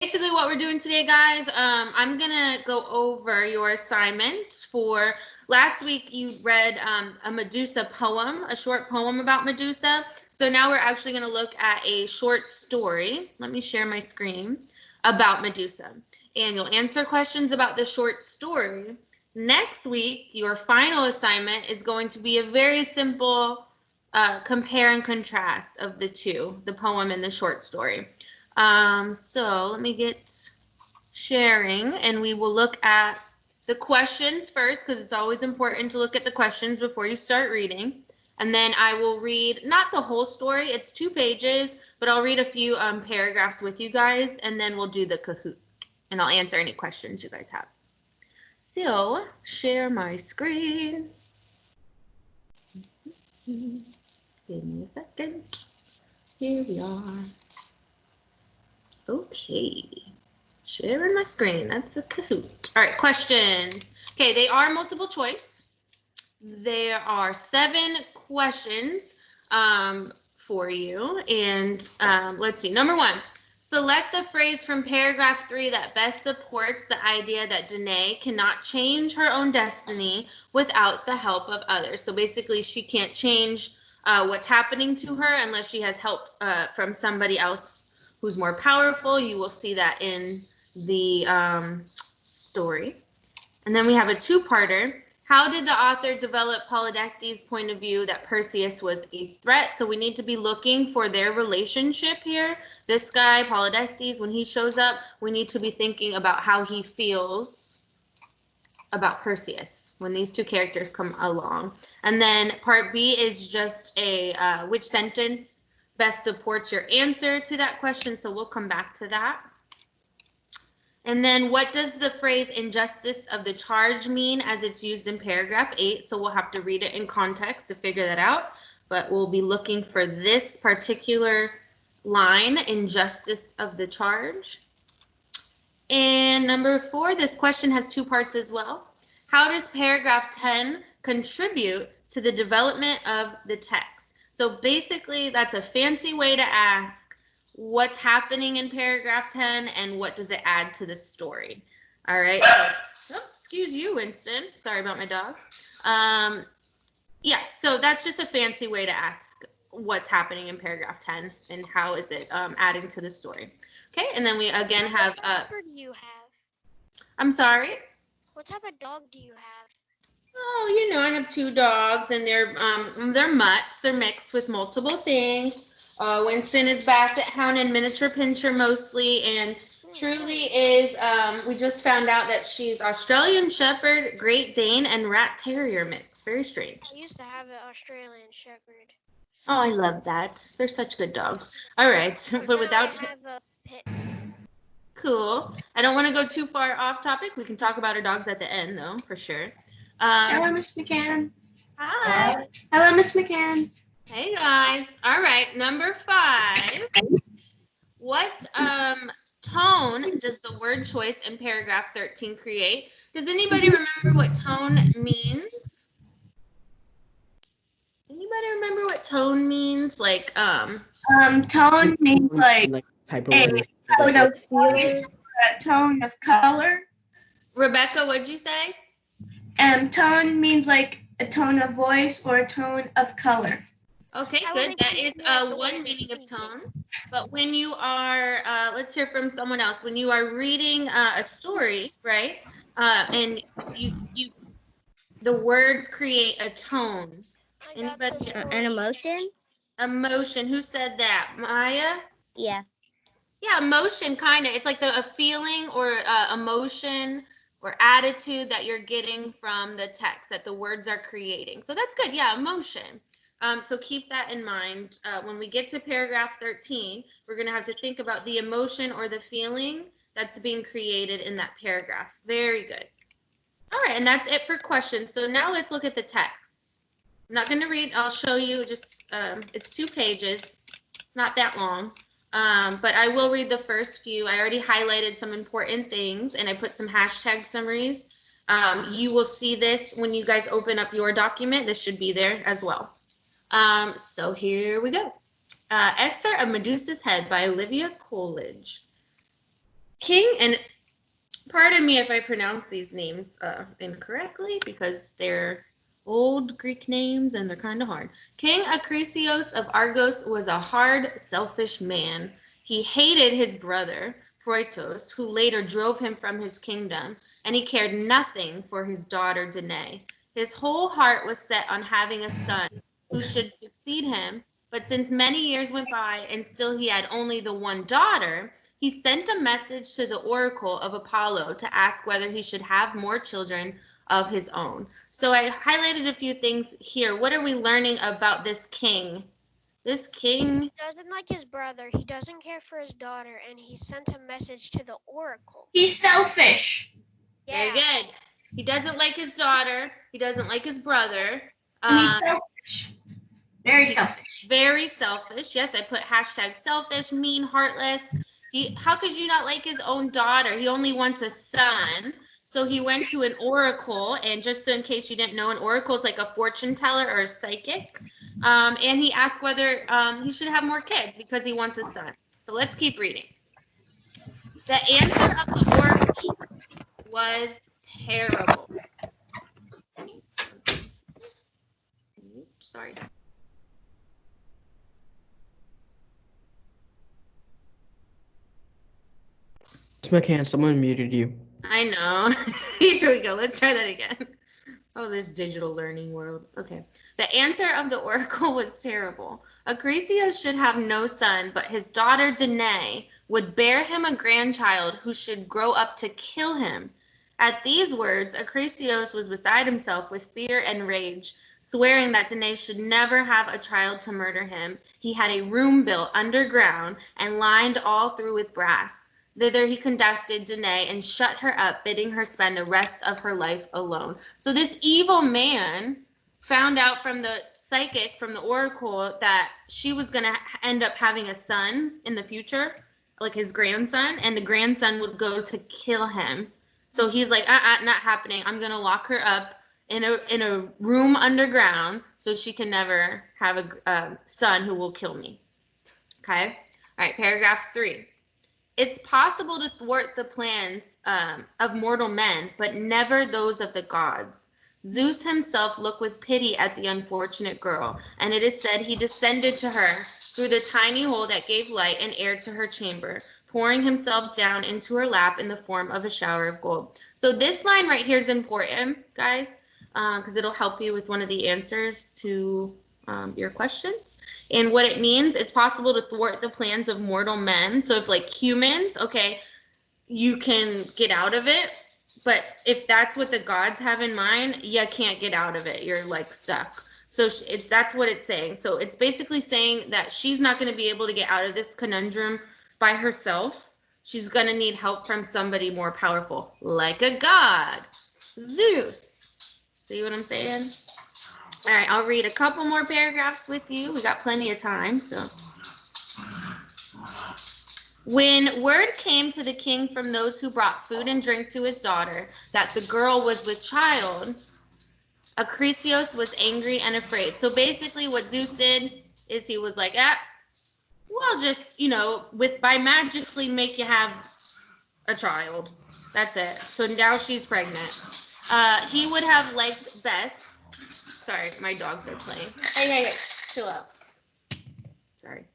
Basically what we're doing today, guys, I'm gonna go over your assignment for last week. You read a Medusa poem, a short poem about Medusa. So now we're actually gonna look at a short story. Let me share my screen about Medusa. And you'll answer questions about the short story. Next week, your final assignment is going to be a very simple compare and contrast of the two, the poem and the short story. So let me get sharing, and we will look at the questions first, because it's always important to look at the questions before you start reading. And then I will read, not the whole story, it's 2 pages, but I'll read a few paragraphs with you guys, and then we'll do the Kahoot, and I'll answer any questions you guys have. So, share my screen. Give me a second. Here we are. Okay, sharing my screen, that's a Kahoot. All right, questions. Okay, they are multiple choice. There are 7 questions for you. And let's see, number 1, select the phrase from paragraph 3 that best supports the idea that Danae cannot change her own destiny without the help of others. So basically, she can't change what's happening to her unless she has help from somebody else who's more powerful. You will see that in the story. And then we have a 2-parter. How did the author develop Polydectes' point of view that Perseus was a threat? So we need to be looking for their relationship here. This guy, Polydectes, when he shows up, we need to be thinking about how he feels about Perseus when these 2 characters come along. And then part B is just a which sentence best supports your answer to that question, so we'll come back to that. And then what does the phrase injustice of the charge mean as it's used in paragraph 8? So we'll have to read it in context to figure that out, but we'll be looking for this particular line, injustice of the charge. And number 4, this question has 2 parts as well. How does paragraph 10 contribute to the development of the text? So basically, that's a fancy way to ask what's happening in paragraph 10 and what does it add to the story. All right. So, oh, excuse you, Winston. Sorry about my dog. Yeah, so that's just a fancy way to ask what's happening in paragraph 10 and how is it adding to the story. Okay, and then we again have. What dog do you have? I'm sorry? What type of dog do you have? Oh, you know, I have 2 dogs, and they're mutts. They're mixed with multiple things. Winston is Basset Hound and Miniature Pinscher mostly, and Truly is, we just found out that she's Australian Shepherd, Great Dane, and Rat Terrier mix. Very strange. I used to have an Australian Shepherd. Oh, I love that. They're such good dogs. All right, but without. I have a pit. Cool. I don't want to go too far off topic. We can talk about our dogs at the end, though, for sure. Hello, Miss McCann. Hi. Hello, Miss McCann. Hey, guys. All right, number 5. What tone does the word choice in paragraph 13 create? Does anybody remember what tone means? Anybody remember what tone means? Like, Tone means like type of a way. tone of voice, a tone of color. Rebecca, what'd you say? Tone means like a tone of voice or a tone of color. Okay, good. That is one meaning of tone. But when you are, let's hear from someone else. When you are reading a story, right, and the words create a tone. Anybody? An emotion? Emotion. Who said that? Maya? Yeah. Yeah, emotion, kind of. It's like a feeling or emotion or attitude that you're getting from the text that the words are creating. So that's good. Yeah, emotion. So keep that in mind. When we get to paragraph 13, we're going to have to think about the emotion or the feeling that's being created in that paragraph. Very good. All right, and that's it for questions. So now let's look at the text. I'm not going to read. I'll show you just, it's 2 pages. It's not that long. But I will read the first few. I already highlighted some important things, and I put some hashtag summaries. You will see this when you guys open up your document. This should be there as well. So here we go. Excerpt of Medusa's Head by Olivia Coolidge. king, and pardon me if I pronounce these names incorrectly because they're old Greek names and they're kind of hard. King Acrisios of Argos was a hard, selfish man. He hated his brother, Proitos, who later drove him from his kingdom, and he cared nothing for his daughter Danae. His whole heart was set on having a son who should succeed him, but since many years went by and still he had only the one daughter, he sent a message to the oracle of Apollo to ask whether he should have more children of his own. So I highlighted a few things here. What are we learning about this king? This king He doesn't like his brother. He doesn't care for his daughter, and he sent a message to the oracle. He's selfish. Very good. He doesn't like his daughter. He doesn't like his brother. And he's selfish. Very selfish. Very selfish. Yes, I put hashtag selfish, mean, heartless. How could you not like his own daughter? He only wants a son. So he went to an oracle, and just so in case you didn't know, an oracle is like a fortune teller or a psychic. And he asked whether he should have more kids because he wants a son. So let's keep reading. The answer of the oracle was terrible. Sorry. McCann, someone muted you. I know. Here we go. Let's try that again. Oh, this digital learning world. Okay. The answer of the oracle was terrible. Acrisios should have no son, but his daughter Danae would bear him a grandchild who should grow up to kill him. At these words, Acrisios was beside himself with fear and rage, swearing that Danae should never have a child to murder him. He had a room built underground and lined all through with brass. Thither he conducted Danae and shut her up, bidding her spend the rest of her life alone. So this evil man found out from the psychic, from the oracle, that she was going to end up having a son in the future, like his grandson, and the grandson would go to kill him. So he's like, not happening. I'm going to lock her up in a room underground so she can never have a son who will kill me. Okay? All right, paragraph 3. It's possible to thwart the plans of mortal men, but never those of the gods. Zeus himself looked with pity at the unfortunate girl, and it is said he descended to her through the tiny hole that gave light and air to her chamber, pouring himself down into her lap in the form of a shower of gold. So this line right here is important, guys, because it'll help you with one of the answers to your questions. And what it means, it's possible to thwart the plans of mortal men. So if like humans, okay, you can get out of it. But if that's what the gods have in mind, you can't get out of it. You're like stuck. So that's what it's saying. So it's basically saying that she's not going to be able to get out of this conundrum by herself. She's going to need help from somebody more powerful, like a god, Zeus. See what I'm saying? All right, I'll read a couple more paragraphs with you. We got plenty of time, so. When word came to the king from those who brought food and drink to his daughter that the girl was with child, Acrisios was angry and afraid. So basically what Zeus did is he was like, we'll just, by magically make you have a child. That's it. So now she's pregnant. He would have liked best. Sorry, my dogs are playing. Hey, chill out. Sorry.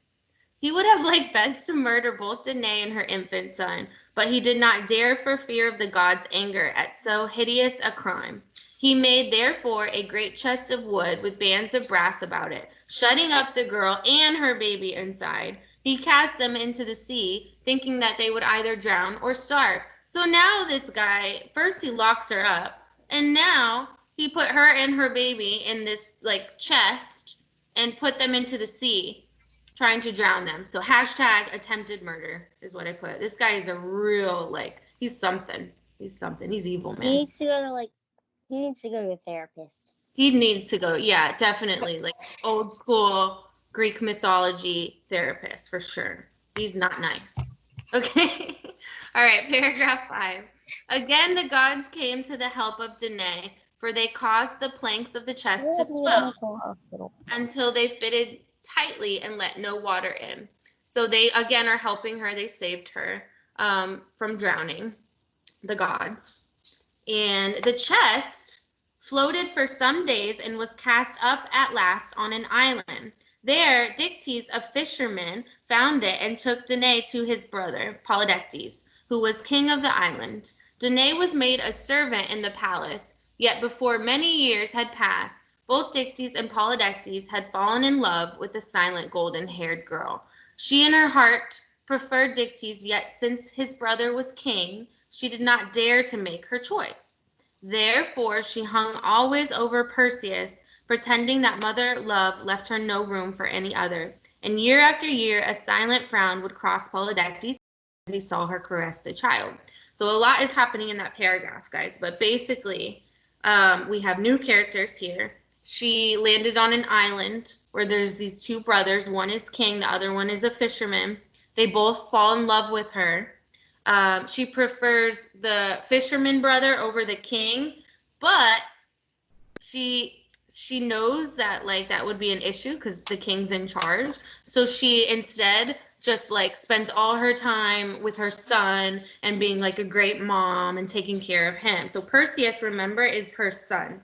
He would have liked best to murder both Danae and her infant son, but he did not dare for fear of the gods' anger at so hideous a crime. He made, therefore, a great chest of wood with bands of brass about it, shutting up the girl and her baby inside. He cast them into the sea, thinking that they would either drown or starve. So now this guy, first he locks her up, and now he put her and her baby in this like chest and put them into the sea, trying to drown them. So hashtag attempted murder is what I put. This guy is a real, he's something. He's something. He's evil, man. He needs to go to a therapist. He needs to go, yeah, definitely. Like old school Greek mythology therapist for sure. He's not nice. Okay. All right, paragraph 5. Again, the gods came to the help of Danae, for they caused the planks of the chest to swell until they fitted tightly and let no water in. So they, again, are helping her. They saved her. from drowning, the gods. And the chest floated for some days and was cast up at last on an island. There, Dictys, a fisherman, found it and took Danae to his brother, Polydectes, who was king of the island. Danae was made a servant in the palace, yet before many years had passed, both Dictys and Polydectes had fallen in love with the silent golden-haired girl. She in her heart preferred Dictys, yet since his brother was king, she did not dare to make her choice. Therefore, she hung always over Perseus, pretending that mother love left her no room for any other. And year after year, a silent frown would cross Polydectes as he saw her caress the child. So a lot is happening in that paragraph, guys. But basically, we have new characters here. She landed on an island where there's these two brothers. One is king, the other one is a fisherman. They both fall in love with her. She prefers the fisherman brother over the king, but she knows that like that would be an issue because the king's in charge. So she instead just like spends all her time with her son and being like a great mom and taking care of him. So Perseus, remember, is her son.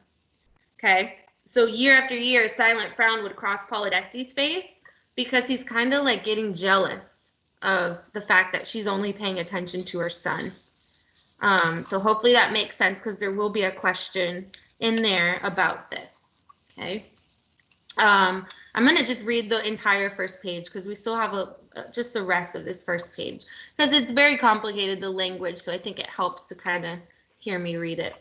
Okay. So year after year, a silent frown would cross Polydectes' face because he's kind of like getting jealous of the fact that she's only paying attention to her son. So hopefully that makes sense because there will be a question in there about this. Okay. I'm going to just read the entire first page because we still have just the rest of this first page because it's very complicated, the language. So I think it helps to kind of hear me read it.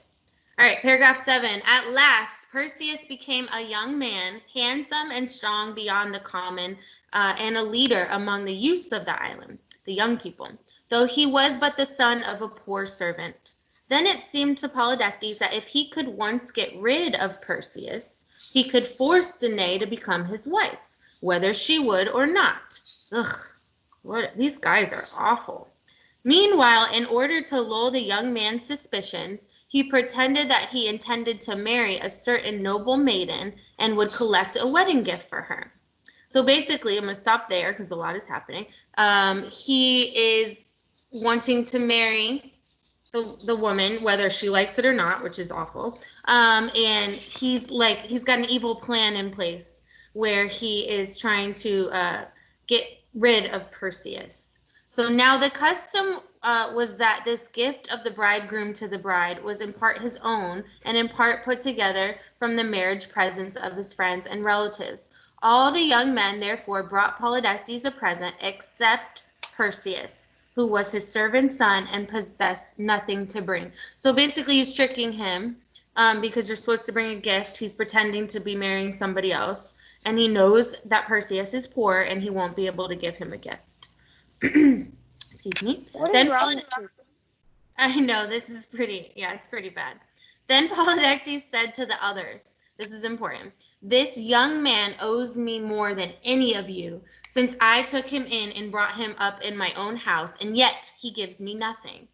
All right, paragraph 7. At last, Perseus became a young man, handsome and strong beyond the common, and a leader among the youths of the island, the young people, though he was but the son of a poor servant. Then it seemed to Polydectes that if he could once get rid of Perseus, he could force Danae to become his wife, whether she would or not. Ugh, these guys are awful. Meanwhile, in order to lull the young man's suspicions, he pretended that he intended to marry a certain noble maiden and would collect a wedding gift for her. So basically, I'm going to stop there because a lot is happening. He is wanting to marry the woman, whether she likes it or not, which is awful. And he's got an evil plan in place where he is trying to get rid of Perseus. So now the custom was that this gift of the bridegroom to the bride was in part his own and in part put together from the marriage presents of his friends and relatives. All the young men therefore brought Polydectes a present except Perseus, who was his servant's son and possessed nothing to bring. So basically he's tricking him because you're supposed to bring a gift. He's pretending to be marrying somebody else, and he knows that Perseus is poor and he won't be able to give him a gift. Excuse me. What Then is wrong with you? I know, this is pretty, yeah, it's pretty bad. Then Polydectes said to the others, this is important, "This young man owes me more than any of you, since I took him in and brought him up in my own house, and yet he gives me nothing."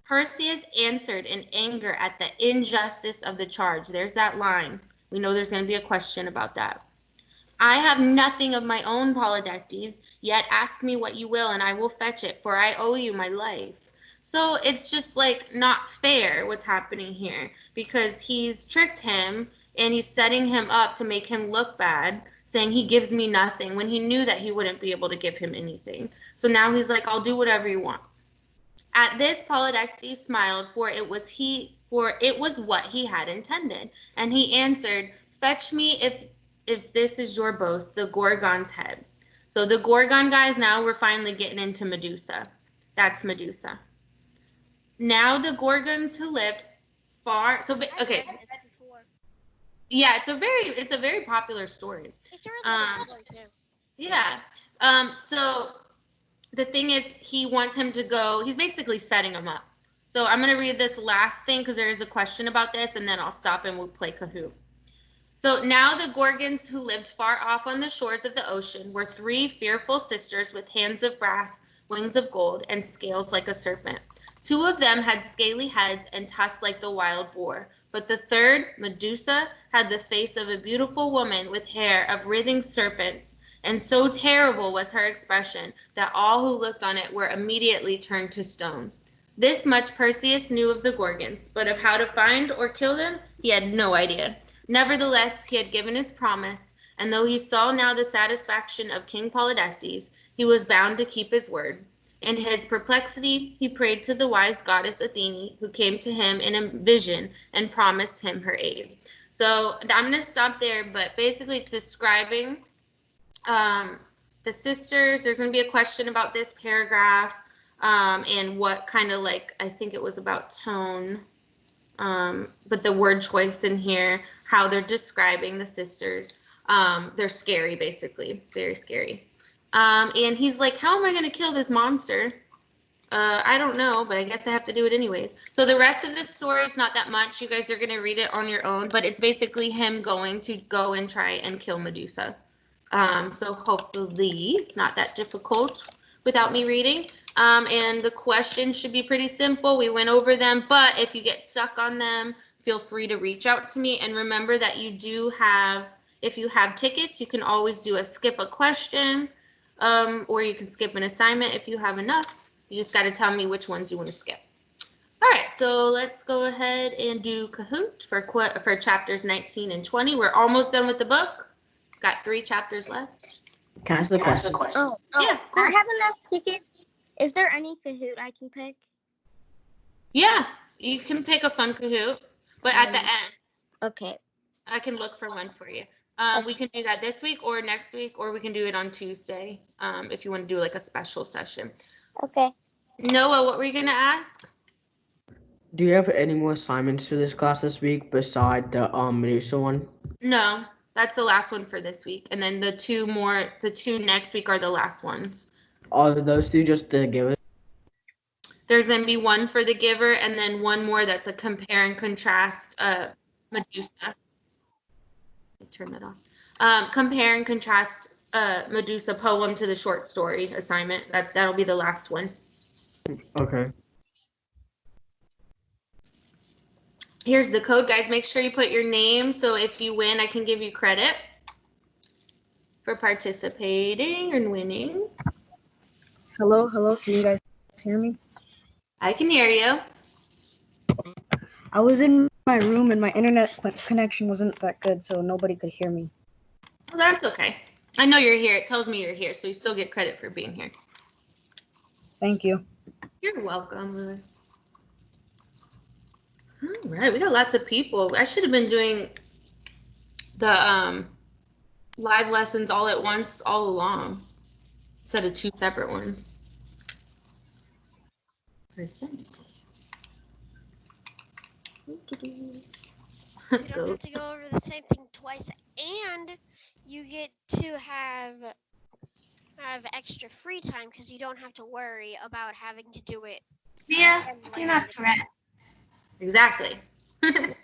Perseus answered in anger at the injustice of the charge. There's that line. We know there's going to be a question about that. "I have nothing of my own, Polydectes, yet ask me what you will, and I will fetch it, for I owe you my life." So it's just like not fair what's happening here because he's tricked him and he's setting him up to make him look bad, saying he gives me nothing when he knew that he wouldn't be able to give him anything. So now he's like, I'll do whatever you want. At this, Polydectes smiled, for it was what he had intended. And he answered, "Fetch me, if this is your boast, the Gorgon's head." So the Gorgon, guys, now we're finally getting into Medusa. That's Medusa. Now the Gorgons who lived far, so okay, yeah, it's a very popular story. It's a really good story too. Yeah. So the thing is, he wants him to go. He's basically setting him up. So I'm gonna read this last thing because there is a question about this, and then I'll stop and we'll play Kahoot. So now the Gorgons who lived far off on the shores of the ocean were 3 fearful sisters with hands of brass, wings of gold, and scales like a serpent. 2 of them had scaly heads and tusks like the wild boar, But the third, Medusa, had the face of a beautiful woman with hair of writhing serpents, and so terrible was her expression that all who looked on it were immediately turned to stone. This much Perseus knew of the Gorgons, but of how to find or kill them, he had no idea. Nevertheless, he had given his promise, and though he saw now the satisfaction of King Polydectes, he was bound to keep his word. In his perplexity, he prayed to the wise goddess Athene, who came to him in a vision and promised him her aid. So I'm going to stop there, but basically it's describing the sisters. There's going to be a question about this paragraph and what kind of like, I think it was about tone, but the word choice in here, how they're describing the sisters. They're scary, basically, very scary. And he's like, how am I going to kill this monster? I don't know, but I guess I have to do it anyways. So the rest of the story, it's not that much. You guys are going to read it on your own, but it's basically him going to go and try and kill Medusa. So hopefully it's not that difficult without me reading. And the questions should be pretty simple. We went over them, but if you get stuck on them, feel free to reach out to me. And remember that you do have, if you have tickets, you can always do a skip a question. Or you can skip an assignment if you have enough. You just got to tell me which ones you want to skip. All right, so let's go ahead and do Kahoot for chapters 19 and 20. We're almost done with the book. Got 3 chapters left. Can I ask the question? Oh, Yeah, of I course. have enough tickets. Is there any Kahoot I can pick? Yeah, you can pick a fun Kahoot, but at the end, Okay. I can look for one for you. We can do that this week or next week, or we can do it on Tuesday if you want to do like a special session. Okay. Noah, what were you going to ask? Do you have any more assignments for this class this week beside the Medusa one? No, that's the last one for this week. And then the two next week are the last ones. Are those 2 just the givers? There's going to be one for the giver and then one more that's a compare and contrast Medusa. Turn that off. Compare and contrast Medusa poem to the short story assignment. That'll be the last one. Okay. Here's the code, guys. Make sure you put your name, so if you win, I can give you credit for participating and winning. Hello, can you guys hear me? I can hear you. I was in my room and my internet connection wasn't that good, so nobody could hear me. Well, that's okay. I know you're here. It tells me you're here, so you still get credit for being here. Thank you. You're welcome, Lewis. All right, we got lots of people. I should have been doing the live lessons all at once, all along, instead of 2 separate ones. Present. You don't have to go over the same thing twice, and you get to have extra free time because you don't have to worry about having to do it. Yeah, you're not Tourette. Exactly. You're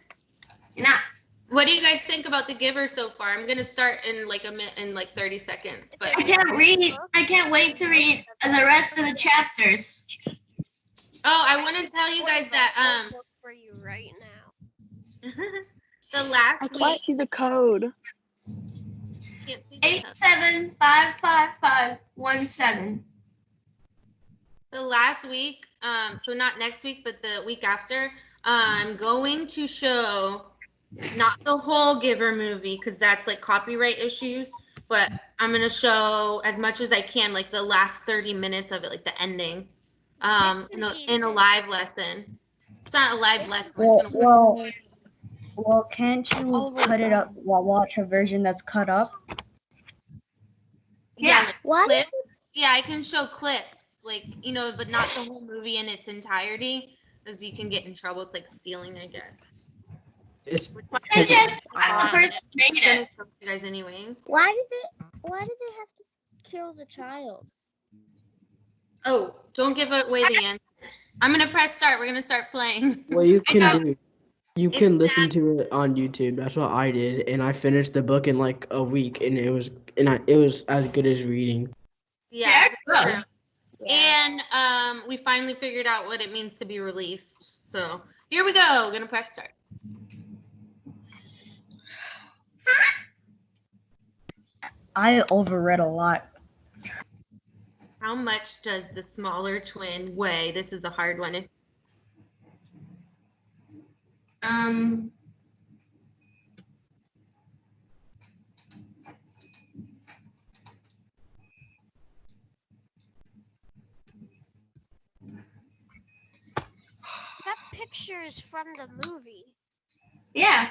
not. What do you guys think about the giver so far? I'm gonna start in like a minute, in like 30 seconds. But I can't read. I can't wait to read the rest of the chapters. oh, I want to tell you guys that Look for you right now. the last I can't week. see the code. Can't see the code. 87555117. The last week, so not next week, but the week after, I'm going to show not the whole Giver movie because that's like copyright issues, but I'm going to show as much as I can, like the last 30 minutes of it, like the ending, in a live lesson. It's not a live lesson. We're just gonna Well, can't you cut it up? Watch a version that's cut up. yeah, like What? clips. Yeah, I can show clips, like, but not the whole movie in its entirety, because you can get in trouble. It's like stealing, I guess. It's Why did you have the person made I'm gonna it? show you guys anyways. Why did they have to kill the child? Oh, don't give away the answers. I'm gonna press start. We're gonna start playing. well, you I know. can do. You can listen to it on YouTube. That's what I did, and I finished the book in like a week, and it was as good as reading. Yeah. Very true. good. And we finally figured out what it means to be released. So here we go. We're gonna press start. I overread a lot. How much does the smaller twin weigh? This is a hard one. That picture is from the movie. Yeah.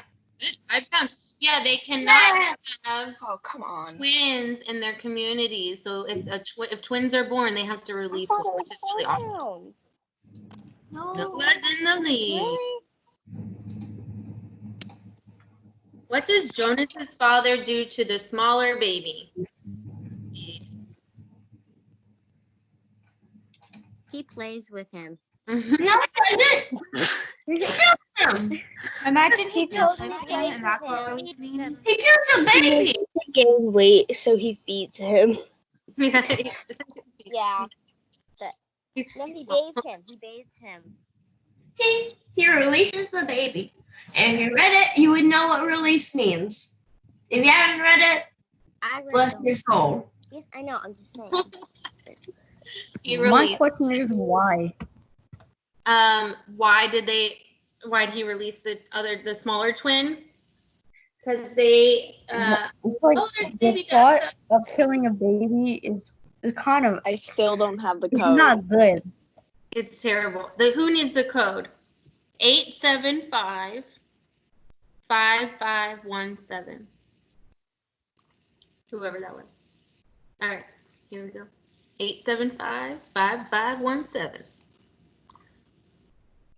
5 pounds. Yeah, they cannot Yeah. have Oh, come on. twins in their communities. So if twins are born, they have to release one, which is really awful. Noah's in the lead. Really? What does Jonas's father do to the smaller baby? He plays with him. No, I didn't. Imagine he Told told me him to and that's what him. release means. He killed the baby. He gains weight, so he feeds him. Yeah. He's- No, he bathes him. He bathes him. He releases the baby. And if you read it, you would know what release means. If you haven't read it, I read bless them. your soul. Yes, I know. I'm just saying. He My released. question is why? Why did he release the smaller twin? Because they It's like there's the baby thought ducks. of killing a baby is kind of I still don't have the it's code. not good. It's terrible. Who needs the code? 875-5517. Whoever that was. All right, here we go. 875-5517.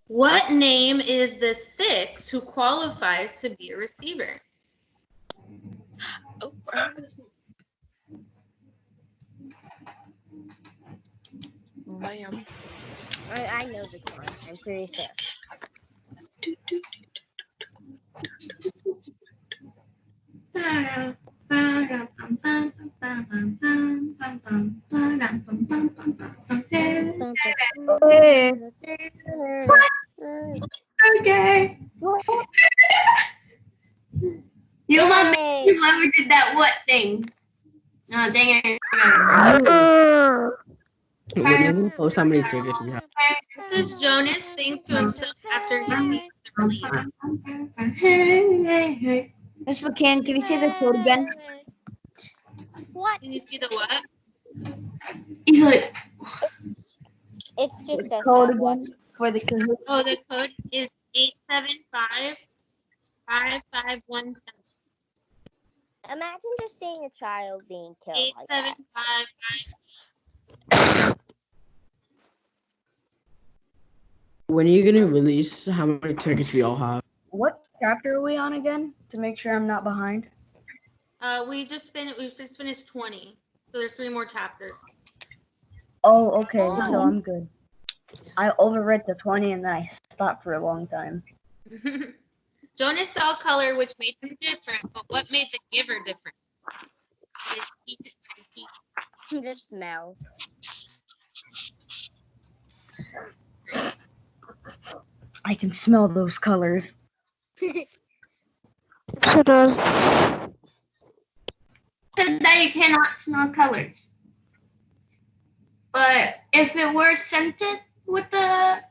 What name is the 6 who qualifies to be a receiver? Oh, bam. I know this one. I'm pretty sure. Okay. You love me. Yay. Whoever did that what thing? Oh, dang it. When you're gonna post how many tickets we have? What does Jonas think to himself after he sees the release? Miss McCann, can you say the code again? What? Can you see the what? He's like, It's just so Code sad. again for the Kahoot. Oh, the code is 875-5517. Imagine just seeing a child being killed like that. 875. When are you gonna release how many tickets we all have? What chapter are we on again? To make sure I'm not behind. We just finished 20. So there's 3 more chapters. Oh, okay, so I'm good. I overread the 20 and then I stopped for a long time. Jonas saw color, which made him different, but what made the giver different? His heat. The smell. I can smell those colors. She does. said that you cannot smell colors. But if it were scented with the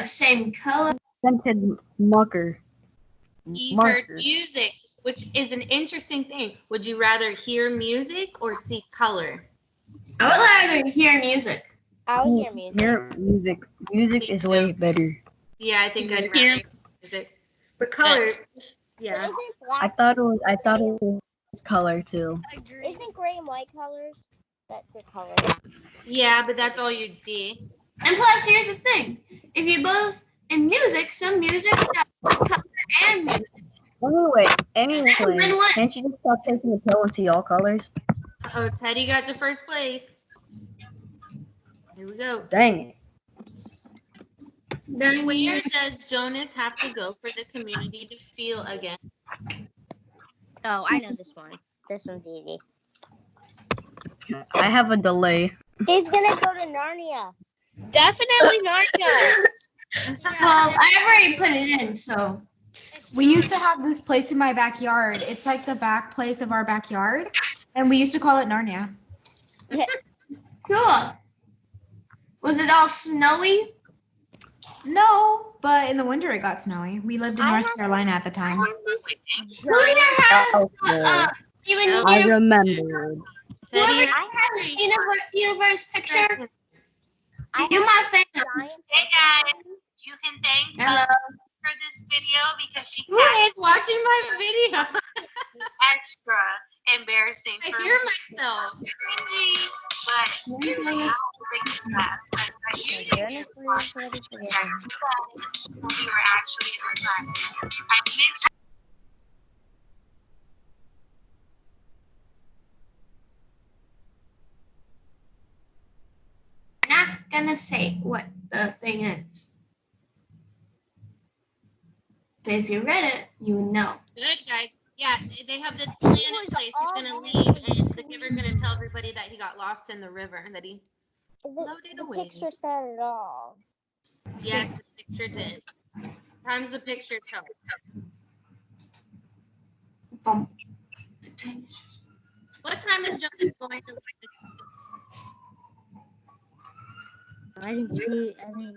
same color, Scented marker. You heard music, which is an interesting thing. Would you rather hear music or see color? I would rather hear music. I would hear music. Hear music. Music is way better. Yeah, I think I'd rather hear music. But color, But yeah. isn't I black? thought it was color too. Agreed. Isn't gray and white colors? That's the color. Yeah, but that's all you'd see. And plus, here's the thing: if you both in music, some music has color and music. Anyway, can't you just stop taking the pill and see all colors? Oh, Teddy got to first place. Here we go. Dang it. Where does Jonas have to go for the community to feel again? Oh, I know this one. This one's easy. I have a delay. He's gonna go to Narnia. Definitely Narnia. Well, I already put it in, so. It's We used to have this place in my backyard. It's like the back place of our backyard, and we used to call it Narnia. Cool. Was it all snowy? No, but in the winter it got snowy. We lived in North Carolina at the time. Who here has Okay. even I here? remembered. Teddy, Whoever has has three. universe picture? You my fan. Hey guys, you can thank Hello. for this video because she Who is watching my video? extra embarrassing I for hear me. myself. Cringy, but I don't think it's bad. I usually do when we were actually in the class. I miss I'm not gonna say what the thing is. But if you read it, you would know. Good, guys. Yeah, they have this plan in place. He's gonna leave, and the giver's gonna tell everybody that he got lost in the river and that he floated The away. picture said it all. Yes, the picture did. Times the picture tell. Bum. What time is Jonas going to leave? I can see. I mean,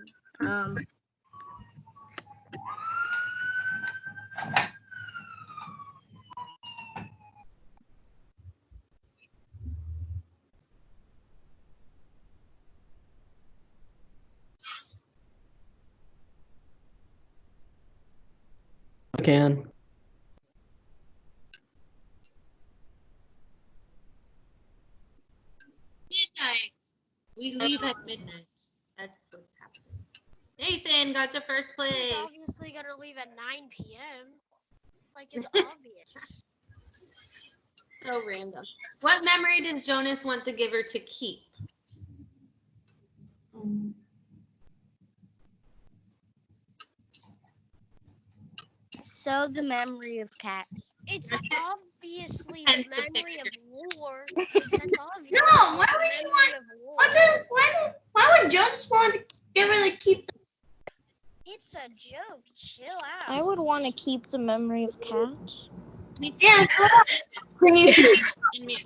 McCann. Midnight. We leave at midnight. That's what's happening. Nathan got to first He's place. obviously gonna leave at 9 p.m. Like it's obvious. So random. What memory does Jonas want the giver to keep? So the memory of cats. It's obviously Hence the the memory of picture. war. That's obvious. No, why The would you memory of war. Why would Jonas want to give her the keep? It's a joke. Chill out. I would want to keep the memory of cats. Yeah. And me.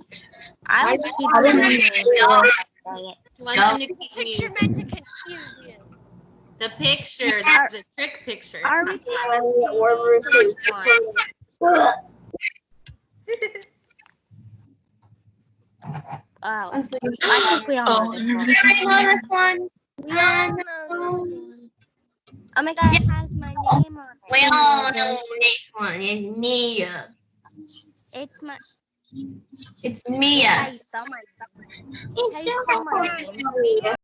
I would Why keep would the you memory want of You want them to keep Picture music. meant to confuse you. The picture. That's a trick picture. Are we Oh, I think we all know this one. I know this one. We all know this one. Oh my god, it has my name on it. We all know this one. It's Mia. It's my. It's How Mia. you spell my name? How you spell my name?